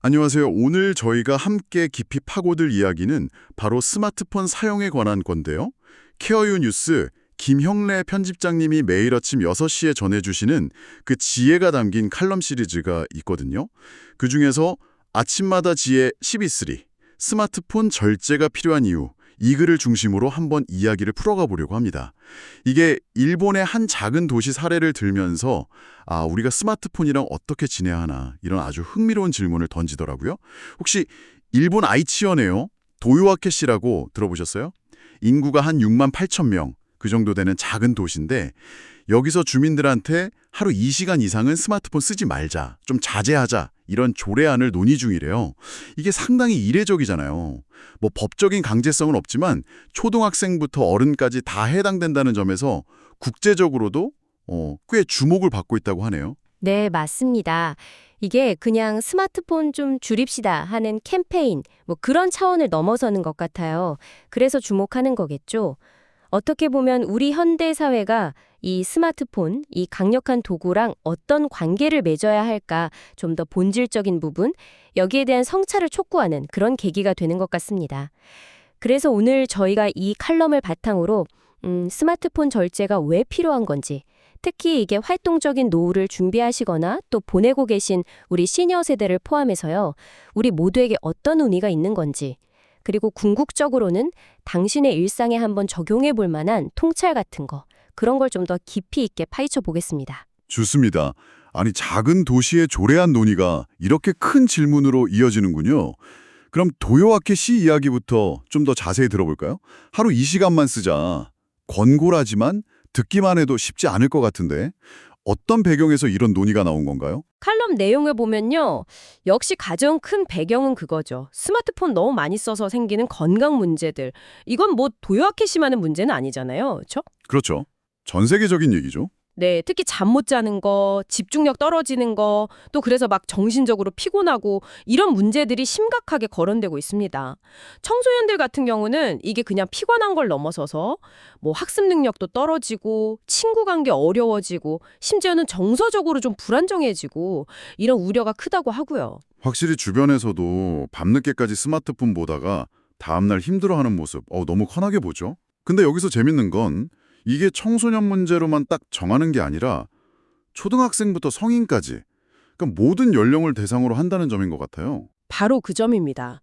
안녕하세요. 오늘 저희가 함께 깊이 파고들 이야기는 바로 스마트폰 사용에 관한 건데요. 케어유 뉴스 김형래 편집장님이 매일 아침 6시에 전해주시는 그 지혜가 담긴 칼럼 시리즈가 있거든요. 그중에서 아침마다 지혜 12.3 스마트폰 절제가 필요한 이유 이 글을 중심으로 한번 이야기를 풀어가 보려고 합니다. 이게 일본의 한 작은 도시 사례를 들면서 우리가 스마트폰이랑 어떻게 지내야 하나 이런 아주 흥미로운 질문을 던지더라고요. 혹시 일본 아이치현에요. 도요아케시라고 들어보셨어요? 인구가 한 6만 8천 명 그 정도 되는 작은 도시인데 여기서 주민들한테 하루 2시간 이상은 스마트폰 쓰지 말자, 좀 자제하자 이런 조례안을 논의 중이래요. 이게 상당히 이례적이잖아요. 뭐 법적인 강제성은 없지만 초등학생부터 어른까지 다 해당된다는 점에서 국제적으로도 꽤 주목을 받고 있다고 하네요. 네, 맞습니다. 이게 그냥 스마트폰 좀 줄입시다 하는 캠페인, 뭐 그런 차원을 넘어서는 것 같아요. 그래서 주목하는 거겠죠. 어떻게 보면 우리 현대 사회가 이 스마트폰, 이 강력한 도구랑 어떤 관계를 맺어야 할까 좀 더 본질적인 부분, 여기에 대한 성찰을 촉구하는 그런 계기가 되는 것 같습니다. 그래서 오늘 저희가 이 칼럼을 바탕으로 스마트폰 절제가 왜 필요한 건지, 특히 이게 활동적인 노후를 준비하시거나 또 보내고 계신 우리 시니어 세대를 포함해서요, 우리 모두에게 어떤 의미가 있는 건지, 그리고 궁극적으로는 당신의 일상에 한번 적용해 볼 만한 통찰 같은 거, 그런 걸 좀 더 깊이 있게 파헤쳐 보겠습니다. 좋습니다. 아니 작은 도시의 조례안 논의가 이렇게 큰 질문으로 이어지는군요. 그럼 도요아케시 이야기부터 좀 더 자세히 들어볼까요? 하루 2시간만 쓰자. 권고라지만 듣기만 해도 쉽지 않을 것 같은데 어떤 배경에서 이런 논의가 나온 건가요? 칼럼 내용을 보면요. 역시 가장 큰 배경은 그거죠. 스마트폰 너무 많이 써서 생기는 건강 문제들. 이건 뭐 도요아케시만의 문제는 아니잖아요. 그렇죠? 그렇죠. 전 세계적인 얘기죠. 네, 특히 잠 못 자는 거, 집중력 떨어지는 거, 또 그래서 막 정신적으로 피곤하고 이런 문제들이 심각하게 거론되고 있습니다. 청소년들 같은 경우는 이게 그냥 피곤한 걸 넘어서서 뭐 학습 능력도 떨어지고 친구 관계 어려워지고 심지어는 정서적으로 좀 불안정해지고 이런 우려가 크다고 하고요. 확실히 주변에서도 밤늦게까지 스마트폰 보다가 다음날 힘들어하는 모습 너무 커나게 보죠. 근데 여기서 재밌는 건 이게 청소년 문제로만 딱 정하는 게 아니라 초등학생부터 성인까지 그러니까 모든 연령을 대상으로 한다는 점인 것 같아요. 바로 그 점입니다.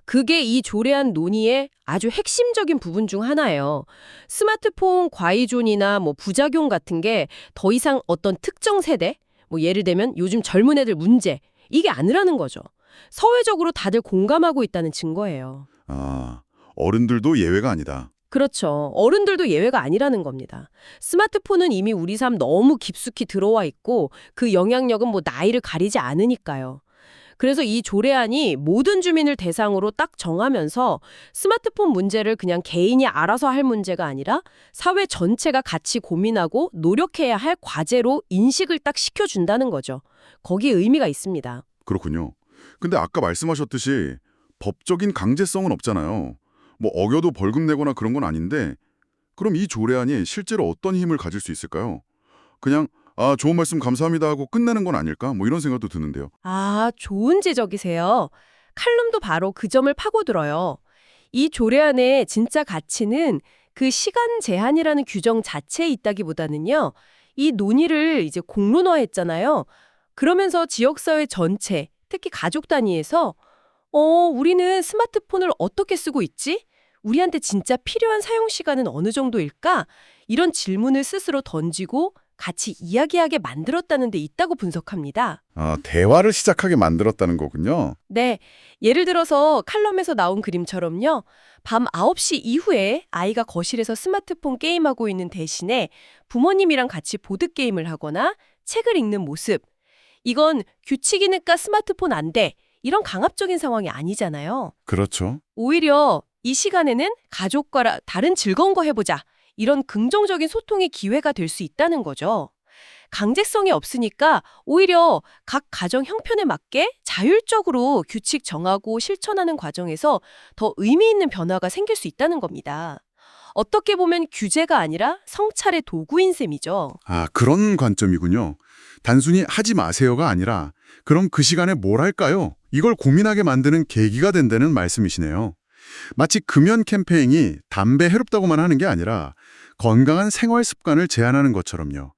그게 이 조례안 논의의 아주 핵심적인 부분 중 하나예요. 스마트폰 과의존이나 뭐 부작용 같은 게 더 이상 어떤 특정 세대, 뭐 예를 들면 요즘 젊은 애들 문제, 이게 아니라는 거죠. 사회적으로 다들 공감하고 있다는 증거예요. 어른들도 예외가 아니다. 그렇죠. 어른들도 예외가 아니라는 겁니다. 스마트폰은 이미 우리 삶 너무 깊숙이 들어와 있고 그 영향력은 뭐 나이를 가리지 않으니까요. 그래서 이 조례안이 모든 주민을 대상으로 딱 정하면서 스마트폰 문제를 그냥 개인이 알아서 할 문제가 아니라 사회 전체가 같이 고민하고 노력해야 할 과제로 인식을 딱 시켜준다는 거죠. 거기에 의미가 있습니다. 그렇군요. 근데 아까 말씀하셨듯이 법적인 강제성은 없잖아요. 뭐 어겨도 벌금 내거나 그런 건 아닌데 그럼 이 조례안이 실제로 어떤 힘을 가질 수 있을까요? 그냥 좋은 말씀 감사합니다 하고 끝내는 건 아닐까? 뭐 이런 생각도 드는데요. 좋은 지적이세요. 칼럼도 바로 그 점을 파고들어요. 이 조례안의 진짜 가치는 그 시간 제한이라는 규정 자체에 있다기보다는요. 이 논의를 이제 공론화했잖아요. 그러면서 지역사회 전체, 특히 가족 단위에서 우리는 스마트폰을 어떻게 쓰고 있지? 우리한테 진짜 필요한 사용 시간은 어느 정도일까? 이런 질문을 스스로 던지고 같이 이야기하게 만들었다는 데 있다고 분석합니다. 대화를 시작하게 만들었다는 거군요. 네, 예를 들어서 칼럼에서 나온 그림처럼요. 밤 9시 이후에 아이가 거실에서 스마트폰 게임하고 있는 대신에 부모님이랑 같이 보드게임을 하거나 책을 읽는 모습. 이건 규칙이니까 스마트폰 안 돼. 이런 강압적인 상황이 아니잖아요. 그렇죠. 오히려 이 시간에는 가족과 다른 즐거운 거 해보자. 이런 긍정적인 소통의 기회가 될 수 있다는 거죠. 강제성이 없으니까 오히려 각 가정 형편에 맞게 자율적으로 규칙 정하고 실천하는 과정에서 더 의미 있는 변화가 생길 수 있다는 겁니다. 어떻게 보면 규제가 아니라 성찰의 도구인 셈이죠. 그런 관점이군요. 단순히 하지 마세요가 아니라 그럼 그 시간에 뭘 할까요? 이걸 고민하게 만드는 계기가 된다는 말씀이시네요. 마치 금연 캠페인이 담배 해롭다고만 하는 게 아니라 건강한 생활 습관을 제안하는 것처럼요.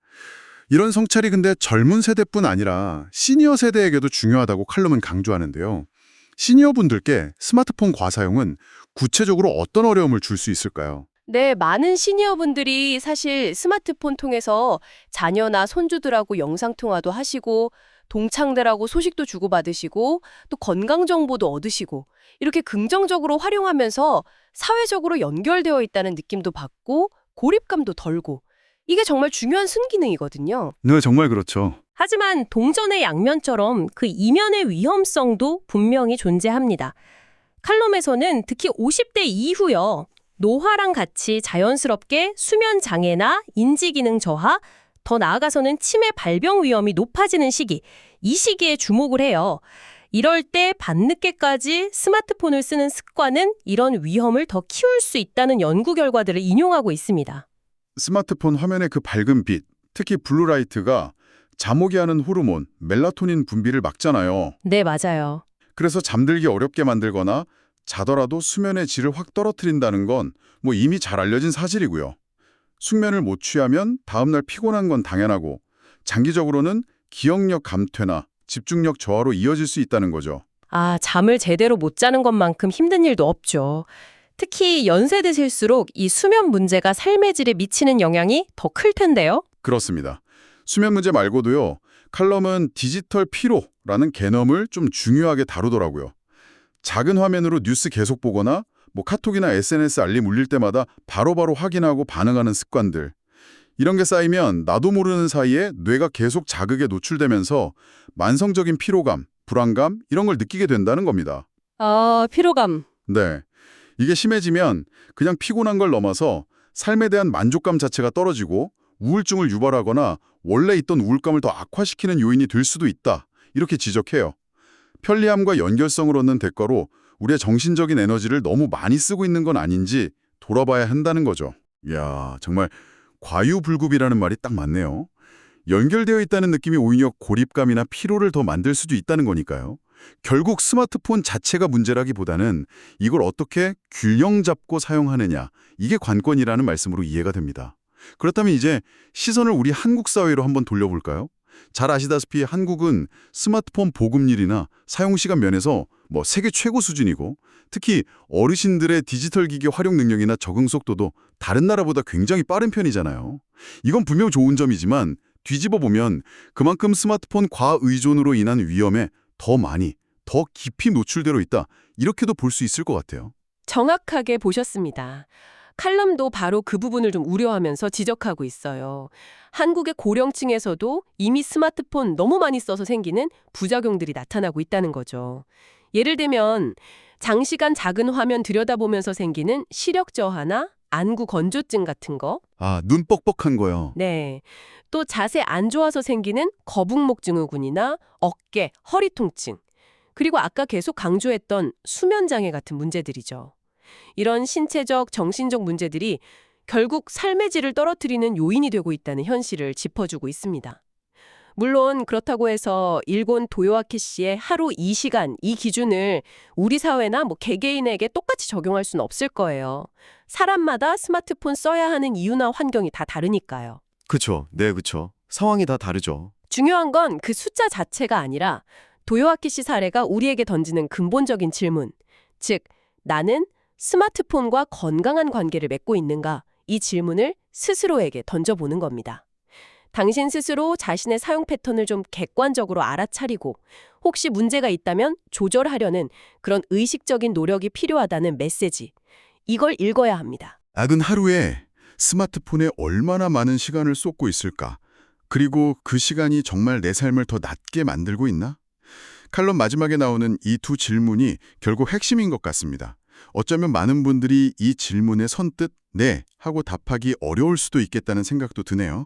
이런 성찰이 근데 젊은 세대뿐 아니라 시니어 세대에게도 중요하다고 칼럼은 강조하는데요. 시니어 분들께 스마트폰 과사용은 구체적으로 어떤 어려움을 줄 수 있을까요? 네, 많은 시니어분들이 사실 스마트폰 통해서 자녀나 손주들하고 영상통화도 하시고, 동창들하고 소식도 주고받으시고, 또 건강정보도 얻으시고, 이렇게 긍정적으로 활용하면서 사회적으로 연결되어 있다는 느낌도 받고, 고립감도 덜고, 이게 정말 중요한 순기능이거든요. 네, 정말 그렇죠. 하지만 동전의 양면처럼 그 이면의 위험성도 분명히 존재합니다. 칼럼에서는 특히 50대 이후요. 노화랑 같이 자연스럽게 수면 장애나 인지 기능 저하, 더 나아가서는 치매 발병 위험이 높아지는 시기, 이 시기에 주목을 해요. 이럴 때 밤늦게까지 스마트폰을 쓰는 습관은 이런 위험을 더 키울 수 있다는 연구 결과들을 인용하고 있습니다. 스마트폰 화면의 그 밝은 빛, 특히 블루라이트가 잠 오게 하는 호르몬, 멜라토닌 분비를 막잖아요. 네, 맞아요. 그래서 잠들기 어렵게 만들거나 자더라도 수면의 질을 확 떨어뜨린다는 건 이미 잘 알려진 사실이고요. 숙면을 못 취하면 다음날 피곤한 건 당연하고 장기적으로는 기억력 감퇴나 집중력 저하로 이어질 수 있다는 거죠. 잠을 제대로 못 자는 것만큼 힘든 일도 없죠. 특히 연세 드실수록 이 수면 문제가 삶의 질에 미치는 영향이 더 클 텐데요. 그렇습니다. 수면 문제 말고도요. 칼럼은 디지털 피로라는 개념을 좀 중요하게 다루더라고요. 작은 화면으로 뉴스 계속 보거나 카톡이나 SNS 알림 울릴 때마다 바로바로 확인하고 반응하는 습관들. 이런 게 쌓이면 나도 모르는 사이에 뇌가 계속 자극에 노출되면서 만성적인 피로감, 불안감 이런 걸 느끼게 된다는 겁니다. 피로감. 네. 이게 심해지면 그냥 피곤한 걸 넘어서 삶에 대한 만족감 자체가 떨어지고 우울증을 유발하거나 원래 있던 우울감을 더 악화시키는 요인이 될 수도 있다. 이렇게 지적해요. 편리함과 연결성을 얻는 대가로 우리의 정신적인 에너지를 너무 많이 쓰고 있는 건 아닌지 돌아봐야 한다는 거죠. 이야, 정말 과유불급이라는 말이 딱 맞네요. 연결되어 있다는 느낌이 오히려 고립감이나 피로를 더 만들 수도 있다는 거니까요. 결국 스마트폰 자체가 문제라기보다는 이걸 어떻게 균형 잡고 사용하느냐, 이게 관건이라는 말씀으로 이해가 됩니다. 그렇다면 이제 시선을 우리 한국 사회로 한번 돌려볼까요? 잘 아시다시피 한국은 스마트폰 보급률이나 사용시간 면에서 세계 최고 수준이고 특히 어르신들의 디지털 기기 활용 능력이나 적응 속도도 다른 나라보다 굉장히 빠른 편이잖아요. 이건 분명 좋은 점이지만 뒤집어 보면 그만큼 스마트폰 과의존으로 인한 위험에 더 많이, 더 깊이 노출되어 있다. 이렇게도 볼 수 있을 것 같아요. 정확하게 보셨습니다. 칼럼도 바로 그 부분을 좀 우려하면서 지적하고 있어요. 한국의 고령층에서도 이미 스마트폰 너무 많이 써서 생기는 부작용들이 나타나고 있다는 거죠. 예를 들면 장시간 작은 화면 들여다보면서 생기는 시력 저하나 안구 건조증 같은 거. 눈 뻑뻑한 거요. 네. 또 자세 안 좋아서 생기는 거북목 증후군이나 어깨, 허리 통증. 그리고 아까 계속 강조했던 수면 장애 같은 문제들이죠. 이런 신체적, 정신적 문제들이 결국 삶의 질을 떨어뜨리는 요인이 되고 있다는 현실을 짚어주고 있습니다. 물론 그렇다고 해서 일본 도요아키 씨의 하루 2시간 이 기준을 우리 사회나 개개인에게 똑같이 적용할 수는 없을 거예요. 사람마다 스마트폰 써야 하는 이유나 환경이 다 다르니까요. 그쵸. 네, 그쵸. 상황이 다 다르죠. 중요한 건 그 숫자 자체가 아니라 도요아키 씨 사례가 우리에게 던지는 근본적인 질문, 즉 나는 스마트폰과 건강한 관계를 맺고 있는가? 이 질문을 스스로에게 던져보는 겁니다. 당신 스스로 자신의 사용 패턴을 좀 객관적으로 알아차리고 혹시 문제가 있다면 조절하려는 그런 의식적인 노력이 필요하다는 메시지. 이걸 읽어야 합니다. 악은 하루에 스마트폰에 얼마나 많은 시간을 쏟고 있을까? 그리고 그 시간이 정말 내 삶을 더 낫게 만들고 있나? 칼럼 마지막에 나오는 이 두 질문이 결국 핵심인 것 같습니다. 어쩌면 많은 분들이 이 질문에 선뜻 네 하고 답하기 어려울 수도 있겠다는 생각도 드네요.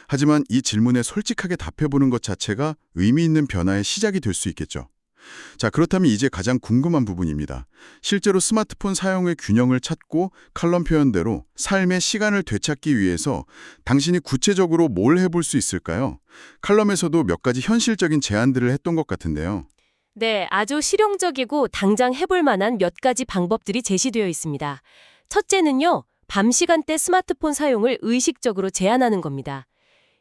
하지만 이 질문에 솔직하게 답해보는 것 자체가 의미 있는 변화의 시작이 될 수 있겠죠. 자, 그렇다면 이제 가장 궁금한 부분입니다. 실제로 스마트폰 사용의 균형을 찾고 칼럼 표현대로 삶의 시간을 되찾기 위해서 당신이 구체적으로 뭘 해볼 수 있을까요? 칼럼에서도 몇 가지 현실적인 제안들을 했던 것 같은데요. 네, 아주 실용적이고 당장 해볼 만한 몇 가지 방법들이 제시되어 있습니다. 첫째는요, 밤 시간대 스마트폰 사용을 의식적으로 제한하는 겁니다.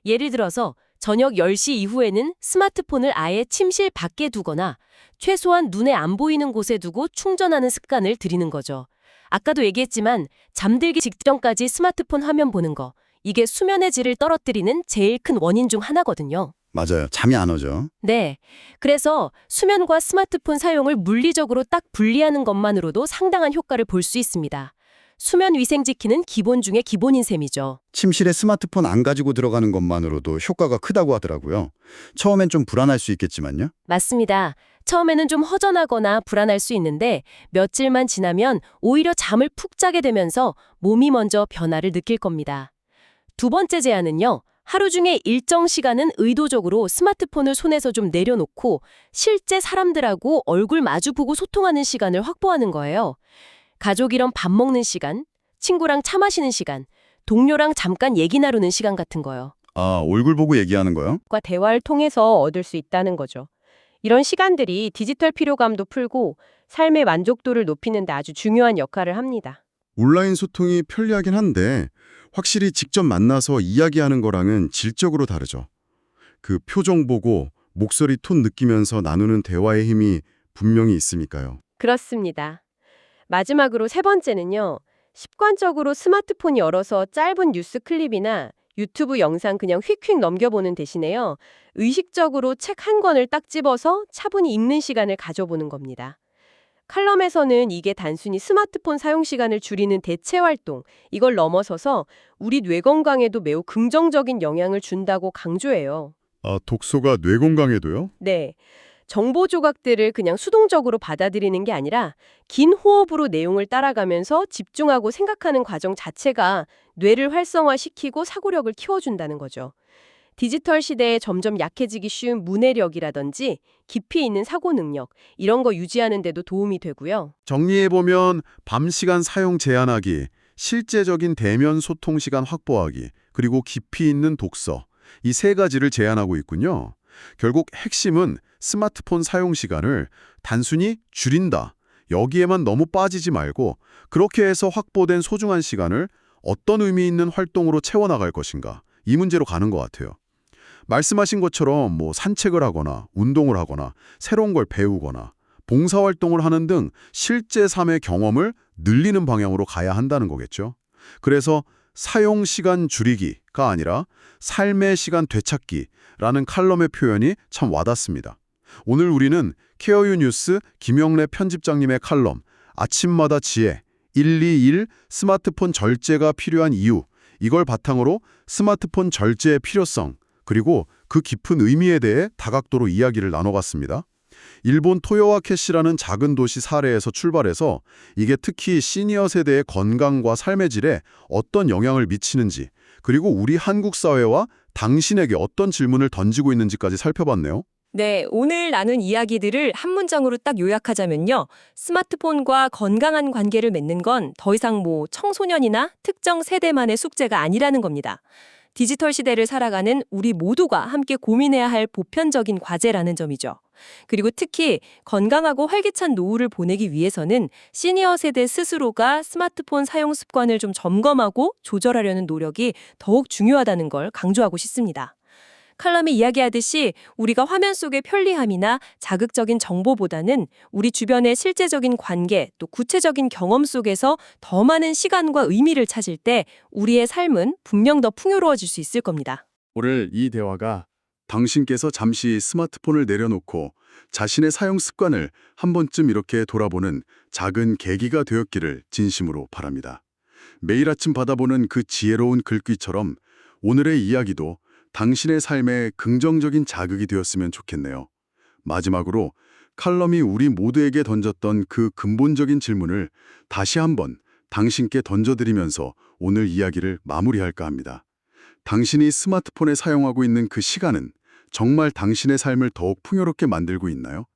예를 들어서 저녁 10시 이후에는 스마트폰을 아예 침실 밖에 두거나 최소한 눈에 안 보이는 곳에 두고 충전하는 습관을 들이는 거죠. 아까도 얘기했지만 잠들기 직전까지 스마트폰 화면 보는 거, 이게 수면의 질을 떨어뜨리는 제일 큰 원인 중 하나거든요. 맞아요. 잠이 안 오죠. 네. 그래서 수면과 스마트폰 사용을 물리적으로 딱 분리하는 것만으로도 상당한 효과를 볼 수 있습니다. 수면 위생 지키는 기본 중에 기본인 셈이죠. 침실에 스마트폰 안 가지고 들어가는 것만으로도 효과가 크다고 하더라고요. 처음엔 좀 불안할 수 있겠지만요. 맞습니다. 처음에는 좀 허전하거나 불안할 수 있는데 며칠만 지나면 오히려 잠을 푹 자게 되면서 몸이 먼저 변화를 느낄 겁니다. 두 번째 제안은요. 하루 중에 일정 시간은 의도적으로 스마트폰을 손에서 좀 내려놓고 실제 사람들하고 얼굴 마주보고 소통하는 시간을 확보하는 거예요. 가족이랑 밥 먹는 시간, 친구랑 차 마시는 시간, 동료랑 잠깐 얘기 나누는 시간 같은 거요. 아, 얼굴 보고 얘기하는 거요? 과 대화를 통해서 얻을 수 있다는 거죠. 이런 시간들이 디지털 피로감도 풀고 삶의 만족도를 높이는 데 아주 중요한 역할을 합니다. 온라인 소통이 편리하긴 한데 확실히 직접 만나서 이야기하는 거랑은 질적으로 다르죠. 그 표정 보고 목소리 톤 느끼면서 나누는 대화의 힘이 분명히 있으니까요. 그렇습니다. 마지막으로 세 번째는요. 습관적으로 스마트폰 열어서 짧은 뉴스 클립이나 유튜브 영상 그냥 휙휙 넘겨보는 대신에요. 의식적으로 책 한 권을 딱 집어서 차분히 읽는 시간을 가져보는 겁니다. 칼럼에서는 이게 단순히 스마트폰 사용 시간을 줄이는 대체 활동, 이걸 넘어서서 우리 뇌 건강에도 매우 긍정적인 영향을 준다고 강조해요. 아, 독서가 뇌 건강에도요? 네. 정보 조각들을 그냥 수동적으로 받아들이는 게 아니라 긴 호흡으로 내용을 따라가면서 집중하고 생각하는 과정 자체가 뇌를 활성화시키고 사고력을 키워준다는 거죠. 디지털 시대에 점점 약해지기 쉬운 문해력이라든지 깊이 있는 사고 능력, 이런 거 유지하는 데도 도움이 되고요. 정리해보면 밤 시간 사용 제한하기, 실제적인 대면 소통 시간 확보하기, 그리고 깊이 있는 독서, 이 세 가지를 제안하고 있군요. 결국 핵심은 스마트폰 사용 시간을 단순히 줄인다. 여기에만 너무 빠지지 말고 그렇게 해서 확보된 소중한 시간을 어떤 의미 있는 활동으로 채워나갈 것인가. 이 문제로 가는 것 같아요. 말씀하신 것처럼 산책을 하거나 운동을 하거나 새로운 걸 배우거나 봉사활동을 하는 등 실제 삶의 경험을 늘리는 방향으로 가야 한다는 거겠죠. 그래서 사용 시간 줄이기가 아니라 삶의 시간 되찾기라는 칼럼의 표현이 참 와닿습니다. 오늘 우리는 케어유 뉴스 김영래 편집장님의 칼럼 아침마다 지혜 121 스마트폰 절제가 필요한 이유, 이걸 바탕으로 스마트폰 절제의 필요성 그리고 그 깊은 의미에 대해 다각도로 이야기를 나눠봤습니다. 일본 토요와케시라는 작은 도시 사례에서 출발해서 이게 특히 시니어 세대의 건강과 삶의 질에 어떤 영향을 미치는지, 그리고 우리 한국 사회와 당신에게 어떤 질문을 던지고 있는지까지 살펴봤네요. 네, 오늘 나눈 이야기들을 한 문장으로 딱 요약하자면요. 스마트폰과 건강한 관계를 맺는 건 더 이상 청소년이나 특정 세대만의 숙제가 아니라는 겁니다. 디지털 시대를 살아가는 우리 모두가 함께 고민해야 할 보편적인 과제라는 점이죠. 그리고 특히 건강하고 활기찬 노후를 보내기 위해서는 시니어 세대 스스로가 스마트폰 사용 습관을 좀 점검하고 조절하려는 노력이 더욱 중요하다는 걸 강조하고 싶습니다. 칼럼이 이야기하듯이 우리가 화면 속의 편리함이나 자극적인 정보보다는 우리 주변의 실제적인 관계 또 구체적인 경험 속에서 더 많은 시간과 의미를 찾을 때 우리의 삶은 분명 더 풍요로워질 수 있을 겁니다. 오늘 이 대화가 당신께서 잠시 스마트폰을 내려놓고 자신의 사용 습관을 한 번쯤 이렇게 돌아보는 작은 계기가 되었기를 진심으로 바랍니다. 매일 아침 받아보는 그 지혜로운 글귀처럼 오늘의 이야기도 당신의 삶에 긍정적인 자극이 되었으면 좋겠네요. 마지막으로 칼럼이 우리 모두에게 던졌던 그 근본적인 질문을 다시 한번 당신께 던져드리면서 오늘 이야기를 마무리할까 합니다. 당신이 스마트폰에 사용하고 있는 그 시간은 정말 당신의 삶을 더욱 풍요롭게 만들고 있나요?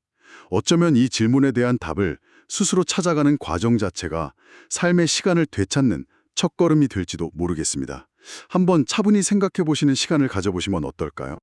어쩌면 이 질문에 대한 답을 스스로 찾아가는 과정 자체가 삶의 시간을 되찾는 첫걸음이 될지도 모르겠습니다. 한번 차분히 생각해 보시는 시간을 가져보시면 어떨까요?